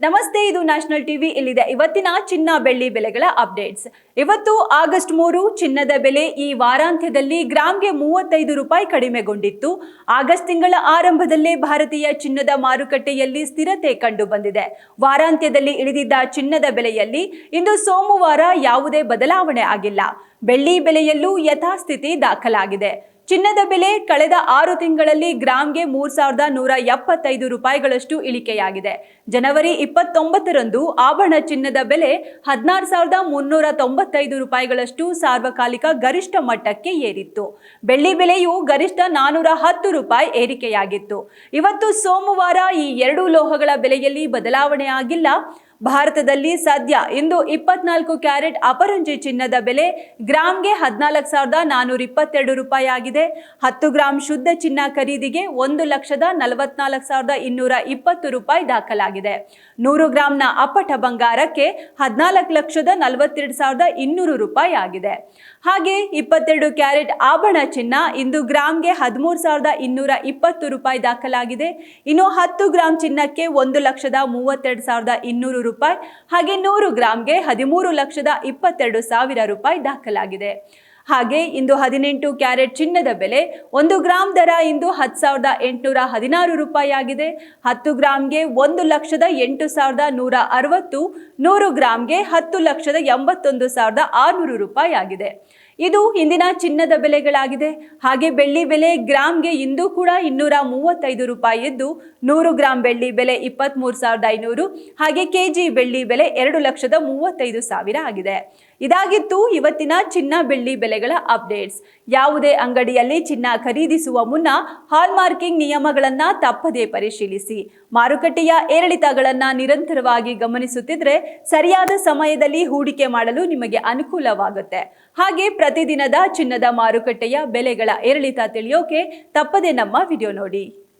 ನಮಸ್ತೆ, ಇದು national TV. ಇಲ್ಲಿದೆ ಇವತ್ತಿನ ಚಿನ್ನ ಬೆಳ್ಳಿ ಬೆಲೆಗಳ ಅಪ್ಡೇಟ್ಸ್. ಇವತ್ತು ಆಗಸ್ಟ್ 3 ಚಿನ್ನದ ಬೆಲೆ ಈ ವಾರಾಂತ್ಯದಲ್ಲಿ ಗ್ರಾಂಗೆ 35 ರೂಪಾಯಿ ಕಡಿಮೆಗೊಂಡಿತ್ತು. ಆಗಸ್ಟ್ ತಿಂಗಳ ಆರಂಭದಲ್ಲೇ ಭಾರತೀಯ ಚಿನ್ನದ ಮಾರುಕಟ್ಟೆಯಲ್ಲಿ ಸ್ಥಿರತೆ ಕಂಡು ಬಂದಿದೆ. ವಾರಾಂತ್ಯದಲ್ಲಿ ಇಳಿದಿದ್ದ ಚಿನ್ನದ ಬೆಲೆಯಲ್ಲಿ ಇಂದು ಸೋಮವಾರ ಯಾವುದೇ ಬದಲಾವಣೆ ಆಗಿಲ್ಲ. ಬೆಳ್ಳಿ ಬೆಲೆಯಲ್ಲೂ ಯಥಾಸ್ಥಿತಿ ದಾಖಲಾಗಿದೆ. ಚಿನ್ನದ ಬೆಲೆ ಕಳೆದ 6 ತಿಂಗಳಲ್ಲಿ ಗ್ರಾಂಗೆ 3175 ರೂಪಾಯಿಗಳಷ್ಟು ಇಳಿಕೆಯಾಗಿದೆ. ಜನವರಿ 29ರಂದು ಆಭರಣ ಚಿನ್ನದ ಬೆಲೆ 16,395 ರೂಪಾಯಿಗಳಷ್ಟು ಸಾರ್ವಕಾಲಿಕ ಗರಿಷ್ಠ ಮಟ್ಟಕ್ಕೆ ಏರಿತ್ತು. ಬೆಳ್ಳಿ ಬೆಲೆಯು ಗರಿಷ್ಠ 410 ರೂಪಾಯಿ ಏರಿಕೆಯಾಗಿತ್ತು. ಇವತ್ತು ಸೋಮವಾರ ಈ ಎರಡೂ ಲೋಹಗಳ ಬೆಲೆಯಲ್ಲಿ ಬದಲಾವಣೆ ಆಗಿಲ್ಲ. ಭಾರತದಲ್ಲಿ ಸದ್ಯ ಇಂದು 24 ಕ್ಯಾರೆಟ್ ಅಪರಂಜಿ ಚಿನ್ನದ ಬೆಲೆ ಗ್ರಾಂಗೆ 14,422 ರೂಪಾಯಿ ಆಗಿದೆ. 10 ಗ್ರಾಂ ಶುದ್ಧ ಚಿನ್ನ ಖರೀದಿಗೆ 1,44,220 ರೂಪಾಯಿ ದಾಖಲಾಗಿದೆ. 100 ಗ್ರಾಂನ ಅಪ್ಪಟ ಬಂಗಾರಕ್ಕೆ 14,42,200 ರೂಪಾಯಿ ಆಗಿದೆ. ಹಾಗೆ 22 ಕ್ಯಾರೆಟ್ ಆಭರಣ ಚಿನ್ನ ಇಂದು ಗ್ರಾಂಗೆ 13,220 ರೂಪಾಯಿ ದಾಖಲಾಗಿದೆ. ಇನ್ನು 10 ಗ್ರಾಂ ಚಿನ್ನಕ್ಕೆ 1,32,200 ರೂಪಾಯಿ, ಹಾಗೆ 100 ಗ್ರಾಂಗೆ 13,22,000 ರೂಪಾಯಿ ದಾಖಲಾಗಿದೆ. ಹಾಗೆ ಇಂದು 18 ಕ್ಯಾರೆಟ್ ಚಿನ್ನದ ಬೆಲೆ 1 ಗ್ರಾಂ ದರ ಇಂದು 10,816 ರೂಪಾಯಿ ಆಗಿದೆ. 10 ಗ್ರಾಂಗೆ 1,08,160, 100 ಗ್ರಾಂಗೆ 10,81,600 ರೂಪಾಯಿ ಆಗಿದೆ. ಇದು ಇಂದಿನ ಚಿನ್ನದ ಬೆಲೆಗಳಾಗಿದೆ. ಹಾಗೆ ಬೆಳ್ಳಿ ಬೆಲೆ ಗ್ರಾಂಗೆ ಇಂದು ಕೂಡ 235 ರೂಪಾಯಿ ಇದ್ದು 100 ಗ್ರಾಂ ಬೆಳ್ಳಿ ಬೆಲೆ 23,500, ಹಾಗೆ ಕೆಜಿ ಬೆಳ್ಳಿ ಬೆಲೆ 2,35,000 ಆಗಿದೆ. ಇದಾಗಿತ್ತು ಇವತ್ತಿನ ಚಿನ್ನ ಬೆಳ್ಳಿ ಬೆಲೆಗಳ ಅಪ್ಡೇಟ್ಸ್. ಯಾವುದೇ ಅಂಗಡಿಯಲ್ಲಿ ಚಿನ್ನ ಖರೀದಿಸುವ ಮುನ್ನ ಹಾಲ್ಮಾರ್ಕಿಂಗ್ ನಿಯಮಗಳನ್ನು ತಪ್ಪದೇ ಪರಿಶೀಲಿಸಿ. ಮಾರುಕಟ್ಟೆಯ ಏರಿಳಿತಗಳನ್ನು ನಿರಂತರವಾಗಿ ಗಮನಿಸುತ್ತಿದ್ರೆ ಸರಿಯಾದ ಸಮಯದಲ್ಲಿ ಹೂಡಿಕೆ ಮಾಡಲು ನಿಮಗೆ ಅನುಕೂಲವಾಗುತ್ತೆ. ಹಾಗೆ ಪ್ರತಿದಿನದ ಚಿನ್ನದ ಮಾರುಕಟ್ಟೆಯ ಬೆಲೆಗಳ ಏರಿಳಿತ ತಿಳಿಯೋಕೆ ತಪ್ಪದೆ ನಮ್ಮ ವಿಡಿಯೋ ನೋಡಿ.